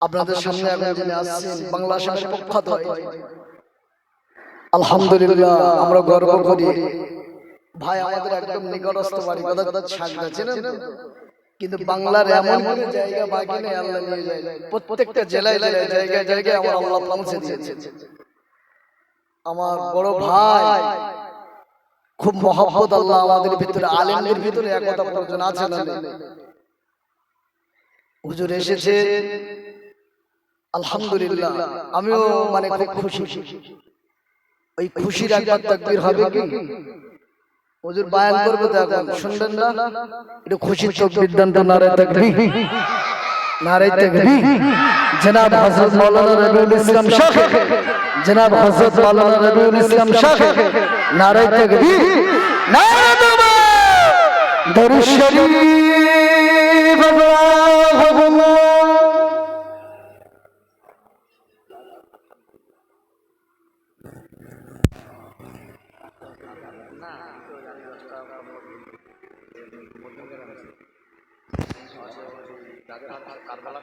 আপনাদের সামনে এখন যিনি আসছেন বাংলা সাহিত্যের প্রখ্যাত, আলহামদুলিল্লাহ আমরা গর্ব করি। ভাই আমাদের একদম নিকটস্থ বাড়ি, কথা কথা ছাগড়া চেনেন তো? কিন্তু বাংলার এমন কোনো জায়গা বাকি নেই আল্লাহ নিয়ে যায়, প্রত্যেকটা জেলায় জেলায় জায়গায় জায়গায় আমার আল্লাহ পৌঁছে দিয়েছে। আমার বড় ভাই খুব মহব্বত আল্লাহ আমাদের ভিতরে, আলেমদের ভিতরে একতা প্রয়োজন আছে না? হুজুর এসেছে আলহামদুলিল্লাহ, আমিও মানে খুব খুশি। ওই খুশির একবার তাকবীর হবে কি? হুজুর বয়ান করবে তো এখন শুনবেন না? এটা খুশির তাকবীর দেন তো, নারে তাকবীর, নারে তাকবীর। জনাব হযরত মাওলানা রবিউল ইসলাম শাহ, জনাব হযরত মাওলানা রবিউল ইসলাম শাহ, নারে তাকবীর, নারে তাকবীর, দরুদ শরীফ, আল্লাহুম্মা কারবালা